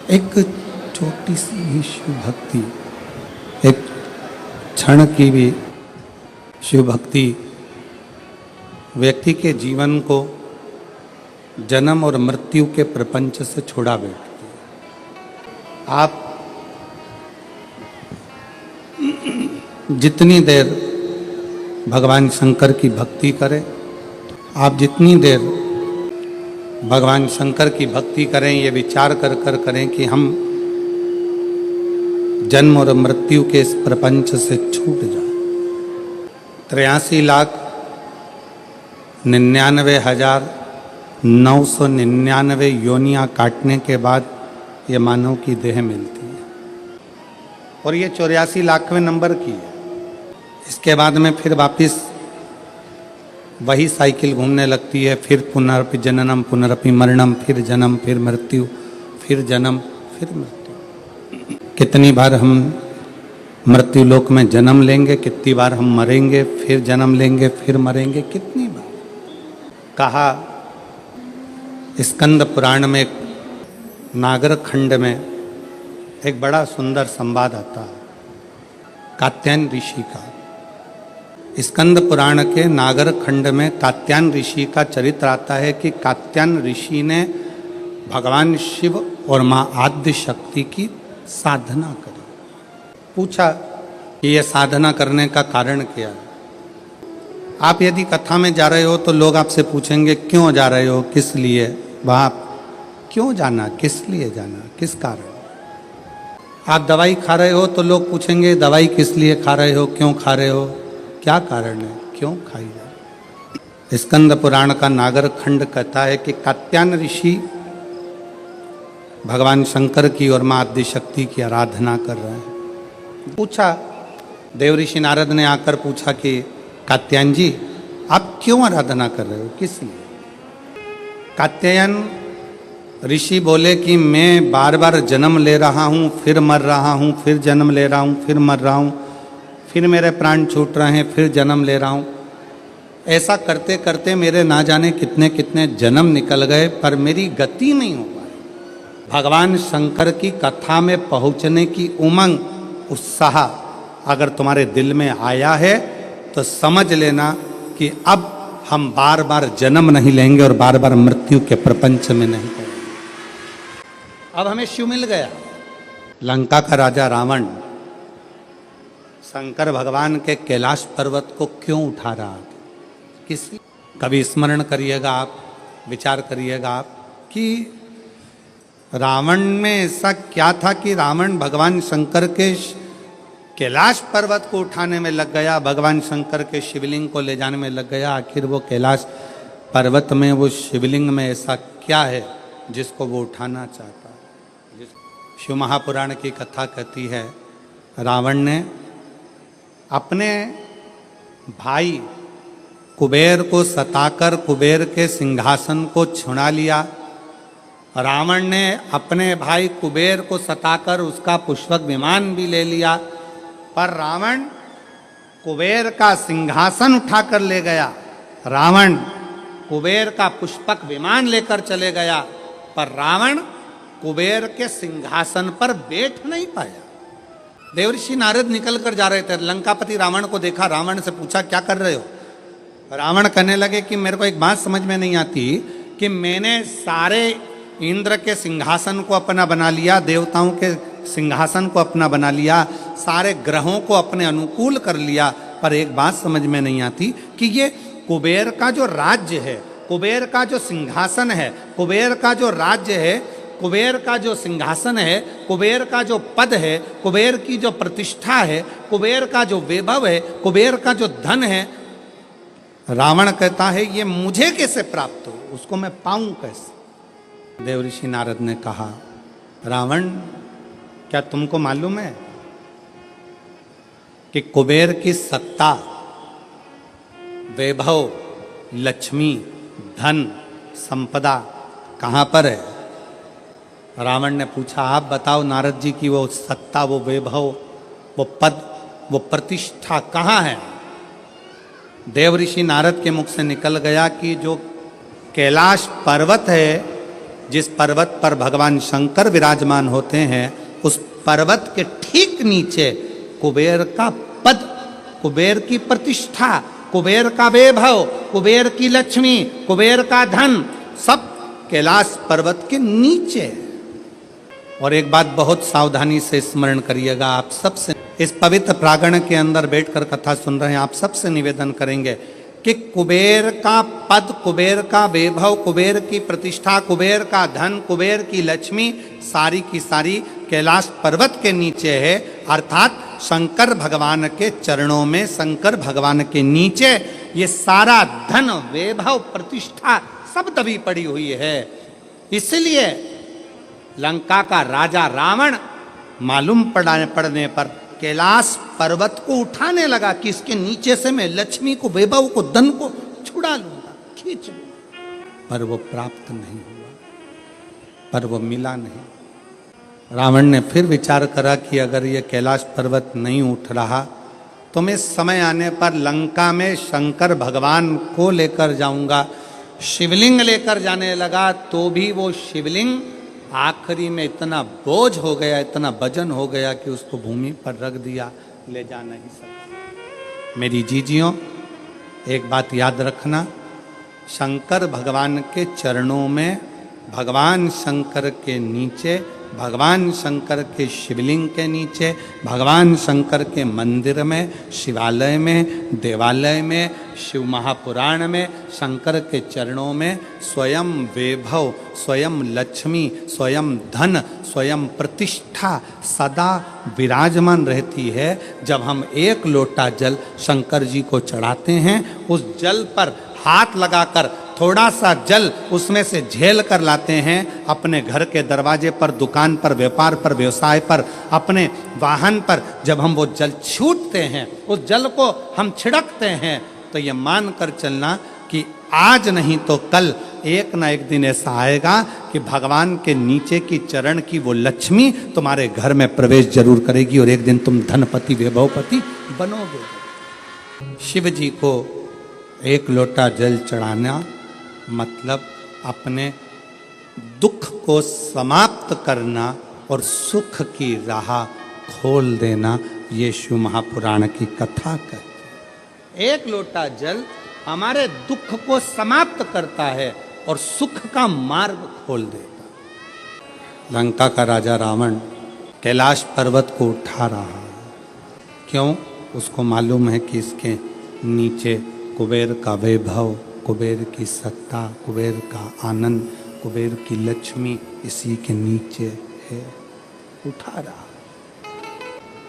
एक छोटी सी भी शिव भक्ति, एक क्षण की भी शिव भक्ति व्यक्ति के जीवन को जन्म और मृत्यु के प्रपंच से छुड़ा बैठती है। आप जितनी देर भगवान शंकर की भक्ति करें, आप जितनी देर भगवान शंकर की भक्ति करें, ये विचार कर कर करें कि हम जन्म और मृत्यु के इस प्रपंच से छूट जाए। 83,99,999 योनियां काटने के बाद ये मानव की देह मिलती है और ये 84 लाखवें नंबर की है। इसके बाद में फिर वापिस वही साइकिल घूमने लगती है, फिर पुनरपि जननम पुनरपि मरणम, फिर जन्म फिर मृत्यु, फिर जन्म फिर मृत्यु। कितनी बार हम मृत्यु लोक में जन्म लेंगे, कितनी बार हम मरेंगे, फिर जन्म लेंगे, फिर मरेंगे, कितनी बार। कहा स्कंद पुराण में नागर खंड में एक बड़ा सुंदर संवाद आता है कात्यायन ऋषि का। स्कंद पुराण के नागर खंड में कात्यायन ऋषि का चरित्र आता है कि कात्यायन ऋषि ने भगवान शिव और माँ आद्य शक्ति की साधना करी। पूछा कि यह साधना करने का कारण क्या है। आप यदि कथा में जा रहे हो तो लोग आपसे पूछेंगे क्यों जा रहे हो, किस लिए, वहाँ क्यों जाना, किस लिए जाना, किस कारण। आप दवाई खा रहे हो तो लोग पूछेंगे दवाई किस लिए खा रहे हो, क्यों खा रहे हो, क्या कारण है, क्यों खाई जा रही। स्कंद पुराण का नागर खंड कहता है कि कात्यायन ऋषि भगवान शंकर की और माँ आद्य शक्ति की आराधना कर रहे हैं। पूछा, देव ऋषि नारद ने आकर पूछा कि कात्यायन जी आप क्यों आराधना कर रहे हो, किस लिए। कात्यायन ऋषि बोले कि मैं बार बार जन्म ले रहा हूँ, फिर मर रहा हूँ, फिर जन्म ले रहा हूँ, फिर मर रहा हूँ, फिर मेरे प्राण छूट रहे हैं, फिर जन्म ले रहा हूँ। ऐसा करते करते मेरे ना जाने कितने कितने जन्म निकल गए, पर मेरी गति नहीं हो पाई। भगवान शंकर की कथा में पहुँचने की उमंग, उत्साह अगर तुम्हारे दिल में आया है तो समझ लेना कि अब हम बार बार जन्म नहीं लेंगे और बार बार मृत्यु के प्रपंच में नहीं पड़ेंगे। अब हमें शिव मिल गया। लंका का राजा रावण शंकर भगवान के कैलाश पर्वत को क्यों उठा रहा था, किस लिए। कभी स्मरण करिएगा आप, विचार करिएगा आप कि रावण में ऐसा क्या था कि रावण भगवान शंकर के कैलाश पर्वत को उठाने में लग गया, भगवान शंकर के शिवलिंग को ले जाने में लग गया। आखिर वो कैलाश पर्वत में, वो शिवलिंग में ऐसा क्या है जिसको वो उठाना चाहता है। शिव महापुराण की कथा कहती है रावण ने अपने भाई कुबेर को सताकर कुबेर के सिंहासन को छुड़ा लिया। रावण ने अपने भाई कुबेर को सताकर उसका पुष्पक विमान भी ले लिया, पर रावण कुबेर का सिंहासन उठाकर ले गया। रावण कुबेर का पुष्पक विमान लेकर चले गया, पर रावण कुबेर के सिंहासन पर बैठ नहीं पाया। देवर्षि नारद निकल कर जा रहे थे, लंकापति रावण को देखा, रावण से पूछा क्या कर रहे हो। रावण कहने लगे कि मेरे को एक बात समझ में नहीं आती कि मैंने सारे इंद्र के सिंहासन को अपना बना लिया, देवताओं के सिंहासन को अपना बना लिया, सारे ग्रहों को अपने अनुकूल कर लिया, पर एक बात समझ में नहीं आती कि ये कुबेर का जो राज्य है, कुबेर का जो सिंहासन है, कुबेर का जो राज्य है, कुबेर का जो सिंहासन है, कुबेर का जो पद है, कुबेर की जो प्रतिष्ठा है, कुबेर का जो वैभव है, कुबेर का जो धन है, रावण कहता है ये मुझे कैसे प्राप्त हो, उसको मैं पाऊं कैसे। देवर्षि नारद ने कहा रावण क्या तुमको मालूम है कि कुबेर की सत्ता, वैभव, लक्ष्मी, धन, संपदा कहाँ पर है। रावण ने पूछा आप बताओ नारद जी की वो सत्ता, वो वैभव, वो पद, वो प्रतिष्ठा कहाँ है। देव ऋषि नारद के मुख से निकल गया कि जो कैलाश पर्वत है जिस पर्वत पर भगवान शंकर विराजमान होते हैं, उस पर्वत के ठीक नीचे कुबेर का पद, कुबेर की प्रतिष्ठा, कुबेर का वैभव, कुबेर की लक्ष्मी, कुबेर का धन, सब कैलाश पर्वत के नीचे है। और एक बात बहुत सावधानी से स्मरण करिएगा, आप सबसे इस पवित्र प्रांगण के अंदर बैठकर कथा सुन रहे हैं, आप सबसे निवेदन करेंगे कि कुबेर का पद, कुबेर का वैभव, कुबेर की प्रतिष्ठा, कुबेर का धन, कुबेर की लक्ष्मी सारी की सारी कैलाश पर्वत के नीचे है, अर्थात शंकर भगवान के चरणों में, शंकर भगवान के नीचे ये सारा धन, वैभव, प्रतिष्ठा सब दबी पड़ी हुई है। इसलिए लंका का राजा रावण मालूम पड़ने पर कैलाश पर्वत को उठाने लगा कि इसके नीचे से मैं लक्ष्मी को, वैभव को, धन को छुड़ा लूंगा, खींच लूंगा। पर वो प्राप्त नहीं हुआ, पर वो मिला नहीं। रावण ने फिर विचार करा कि अगर ये कैलाश पर्वत नहीं उठ रहा तो मैं समय आने पर लंका में शंकर भगवान को लेकर जाऊंगा। शिवलिंग लेकर जाने लगा तो भी वो शिवलिंग आखिरी में इतना बोझ हो गया, इतना वजन हो गया कि उसको भूमि पर रख दिया, ले जा नहीं सका। मेरी जीजियों, एक बात याद रखना, शंकर भगवान के चरणों में, भगवान शंकर के नीचे, भगवान शंकर के शिवलिंग के नीचे, भगवान शंकर के मंदिर में, शिवालय में, देवालय में, शिव महापुराण में, शंकर के चरणों में स्वयं वैभव, स्वयं लक्ष्मी, स्वयं धन, स्वयं प्रतिष्ठा सदा विराजमान रहती है। जब हम एक लोटा जल शंकर जी को चढ़ाते हैं, उस जल पर हाथ लगाकर थोड़ा सा जल उसमें से झेल कर लाते हैं, अपने घर के दरवाजे पर, दुकान पर, व्यापार पर, व्यवसाय पर, अपने वाहन पर जब हम वो जल छूटते हैं, उस जल को हम छिड़कते हैं, तो ये मान कर चलना कि आज नहीं तो कल एक ना एक दिन ऐसा आएगा कि भगवान के नीचे की चरण की वो लक्ष्मी तुम्हारे घर में प्रवेश जरूर करेगी और एक दिन तुम धनपति, वैभवपति बनोगे। शिव जी को एक लोटा जल चढ़ाना मतलब अपने दुख को समाप्त करना और सुख की राह खोल देना, ये शिव महापुराण की कथा कहती है। एक लोटा जल हमारे दुख को समाप्त करता है और सुख का मार्ग खोल देता। लंका का राजा रावण कैलाश पर्वत को उठा रहा है, क्यों? उसको मालूम है कि इसके नीचे कुबेर का वैभव, कुबेर की सत्ता, कुबेर का आनंद, कुबेर की लक्ष्मी इसी के नीचे है। उठा रहा,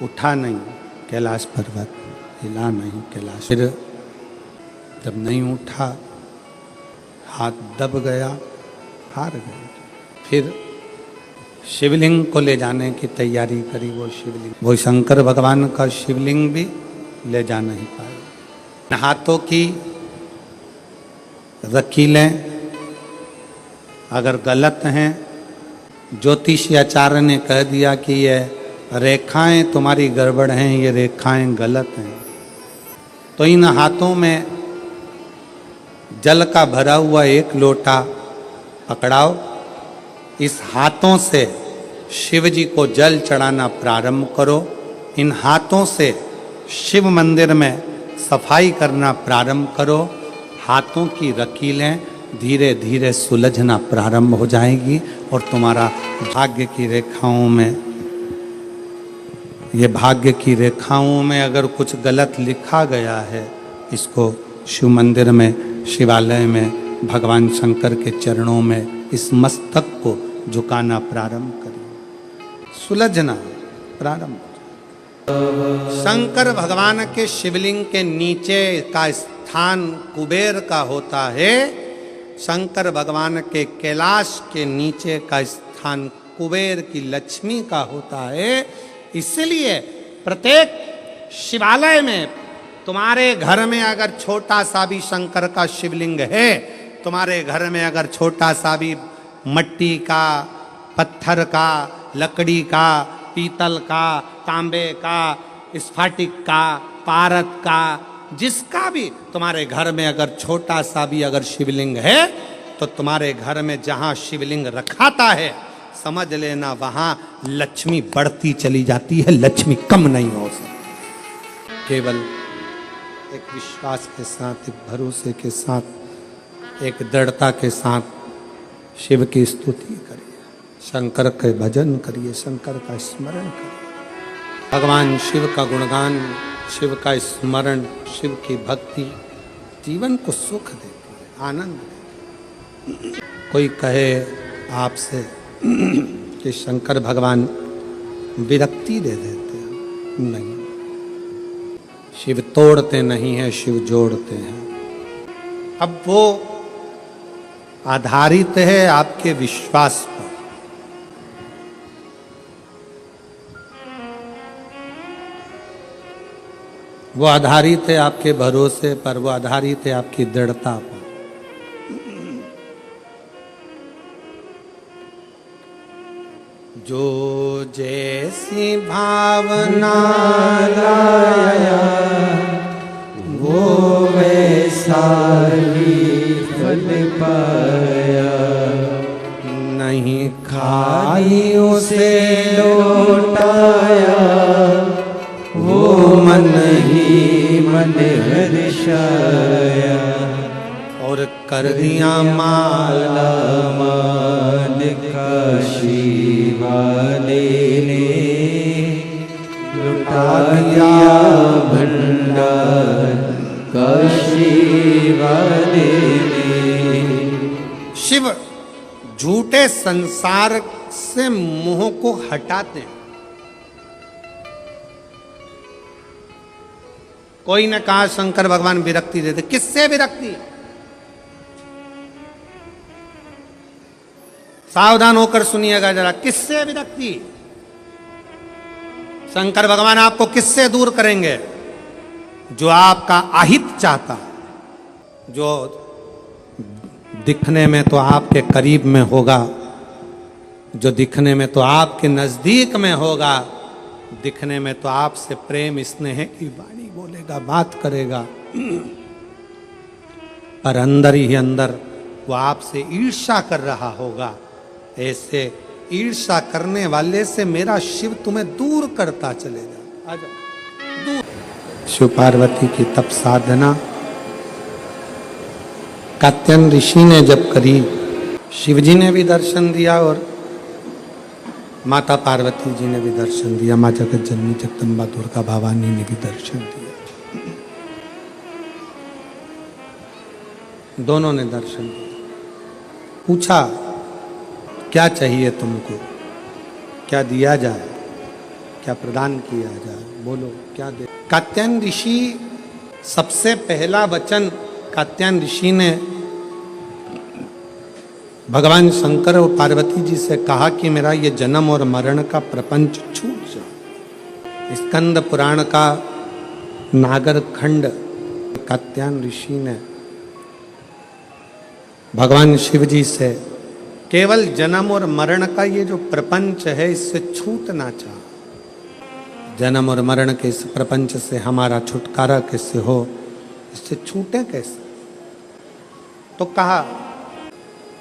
उठा नहीं कैलाश पर्वत, हिला नहीं कैलाश। फिर जब नहीं उठा, हाथ दब गया, हार गए। फिर शिवलिंग को ले जाने की तैयारी करी, वो शिवलिंग, वो शंकर भगवान का शिवलिंग भी ले जा नहीं पाए। हाथों की रकीलें अगर गलत हैं, ज्योतिषी आचार्य ने कह दिया कि ये रेखाएं तुम्हारी गड़बड़ हैं, ये रेखाएं गलत हैं, तो इन हाथों में जल का भरा हुआ एक लोटा पकड़ाओ, इस हाथों से शिव जी को जल चढ़ाना प्रारंभ करो, इन हाथों से शिव मंदिर में सफाई करना प्रारंभ करो। हाथों की रकीलें धीरे धीरे सुलझना प्रारंभ हो जाएगी और तुम्हारा भाग्य की रेखाओं में, ये भाग्य की रेखाओं में अगर कुछ गलत लिखा गया है, इसको शिव मंदिर में, शिवालय में, भगवान शंकर के चरणों में इस मस्तक को झुकाना प्रारंभ करें, सुलझना प्रारंभ। शंकर भगवान के शिवलिंग के नीचे का स्थान कुबेर का होता है, शंकर भगवान के कैलाश के नीचे का स्थान कुबेर की लक्ष्मी का होता है। इसलिए प्रत्येक शिवालय में, तुम्हारे घर में अगर छोटा सा भी शंकर का शिवलिंग है, तुम्हारे घर में अगर छोटा सा भी मट्टी का, पत्थर का, लकड़ी का, पीतल का, तांबे का, स्फटिक का, पारद का, जिसका भी तुम्हारे घर में अगर छोटा सा भी अगर शिवलिंग है, तो तुम्हारे घर में जहां शिवलिंग रखाता है, समझ लेना वहां लक्ष्मी बढ़ती चली जाती है, लक्ष्मी कम नहीं हो सकती। केवल एक विश्वास के साथ, एक भरोसे के साथ, एक दृढ़ता के साथ शिव की स्तुति करिए, शंकर के भजन करिए, शंकर का स्मरण करिए, भगवान शिव का गुणगान, शिव का स्मरण, शिव की भक्ति जीवन को सुख देती है, आनंद देती है। कोई कहे आपसे कि शंकर भगवान विरक्ति दे देते हैं, नहीं, शिव तोड़ते नहीं हैं, शिव जोड़ते हैं। अब वो आधारित है आपके विश्वास पर। वो आधारित है आपके भरोसे पर, वो आधारित है आपकी दृढ़ता पर। जो जैसी भावना लाया वो वैसा ही फल पाया, नहीं खाई उसे लौटाया, वो मन ही मन हर्षाया, और कर दिया माला मान काशी वाले ने, लुटा दिया भंडार काशी वाले ने। शिव झूठे संसार से मोह को हटाते हैं। कोई ने कहा शंकर भगवान विरक्ति देते, किससे विरक्ति? सावधान होकर सुनिएगा जरा, किससे विरक्ति? शंकर भगवान आपको किससे दूर करेंगे? जो आपका अहित चाहता, जो दिखने में तो आपके करीब में होगा, जो दिखने में तो आपके नजदीक में होगा, दिखने में तो आपसे प्रेम स्नेह की वाणी बोलेगा, बात करेगा, पर अंदर ही अंदर वो आपसे ईर्ष्या कर रहा होगा। ऐसे ईर्ष्या करने वाले से मेरा शिव तुम्हें दूर करता चलेगा। आजा दूर। शिव पार्वती की तप साधना कात्यायन ऋषि ने जब करी, शिवजी ने भी दर्शन दिया और माता पार्वती जी ने भी दर्शन दिया, माँ जगत जननी जगदम्बा दुर्गा भवानी ने भी दर्शन दिया, दोनों ने दर्शन दिया। पूछा क्या चाहिए तुमको, क्या दिया जाए, क्या प्रदान किया जाए, बोलो क्या दे। कात्यायन ऋषि, सबसे पहला वचन कात्यायन ऋषि ने भगवान शंकर और पार्वती जी से कहा कि मेरा ये जन्म और मरण का प्रपंच छूट जाए। स्कंद पुराण का नागर खंड कात्यायन ऋषि ने भगवान शिव जी से केवल जन्म और मरण का ये जो प्रपंच है इससे छूटना चाहा। जन्म और मरण के इस प्रपंच से हमारा छुटकारा कैसे हो, इससे छूटे कैसे? तो कहा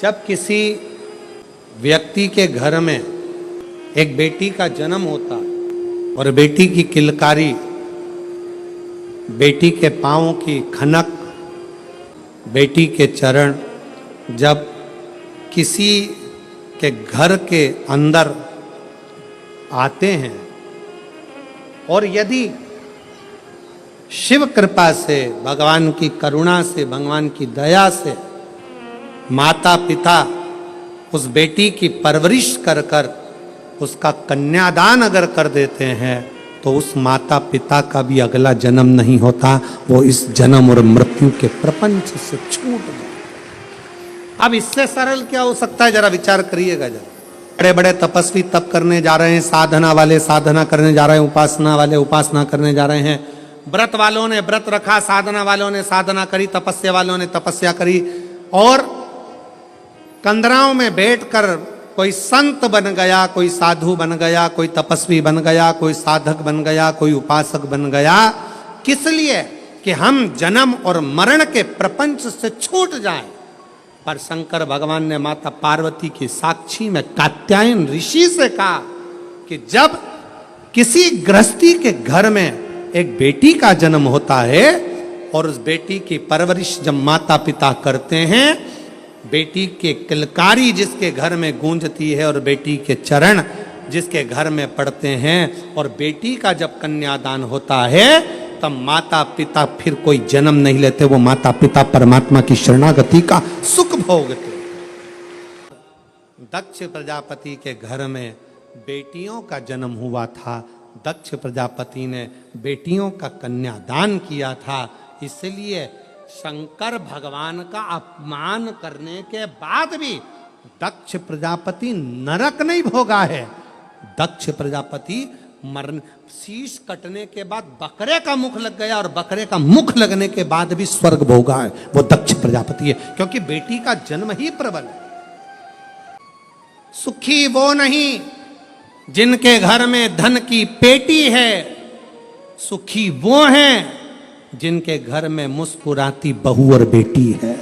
जब किसी व्यक्ति के घर में एक बेटी का जन्म होता और बेटी की किलकारी, बेटी के पांव की खनक, बेटी के चरण जब किसी के घर के अंदर आते हैं, और यदि शिव कृपा से, भगवान की करुणा से, भगवान की दया से माता पिता उस बेटी की परवरिश कर कर उसका कन्यादान अगर कर देते हैं, तो उस माता पिता का भी अगला जन्म नहीं होता, वो इस जन्म और मृत्यु के प्रपंच से छूट जाए। अब इससे सरल क्या हो सकता है, जरा विचार करिएगा। जरा बड़े बड़े तपस्वी तप करने जा रहे हैं, साधना वाले साधना करने जा रहे हैं, उपासना वाले उपासना करने जा रहे हैं, व्रत वालों ने व्रत रखा, साधना वालों ने साधना करी, तपस्या वालों ने तपस्या करी, और कंदराओं में बैठकर कोई संत बन गया, कोई साधु बन गया, कोई तपस्वी बन गया, कोई साधक बन गया, कोई उपासक बन गया। किस लिए? कि हम जन्म और मरण के प्रपंच से छूट जाएं। पर शंकर भगवान ने माता पार्वती की साक्षी में कात्यायन ऋषि से कहा कि जब किसी गृहस्थी के घर में एक बेटी का जन्म होता है और उस बेटी की परवरिश जब माता पिता करते हैं, बेटी के किलकारी जिसके घर में गूंजती है और बेटी के चरण जिसके घर में पड़ते हैं, और बेटी का जब कन्यादान होता है तब माता पिता फिर कोई जन्म नहीं लेते, वो माता पिता परमात्मा की शरणागति का सुख भोगते। दक्ष प्रजापति के घर में बेटियों का जन्म हुआ था, दक्ष प्रजापति ने बेटियों का कन्यादान किया था, इसलिए शंकर भगवान का अपमान करने के बाद भी दक्ष प्रजापति नरक नहीं भोगा है। दक्ष प्रजापति मरण शीश कटने के बाद बकरे का मुख लग गया और बकरे का मुख लगने के बाद भी स्वर्ग भोगा है, वो दक्ष प्रजापति है, क्योंकि बेटी का जन्म ही प्रबल है। सुखी वो नहीं जिनके घर में धन की पेटी है, सुखी वो हैं जिनके घर में मुस्कुराती बहू और बेटी है।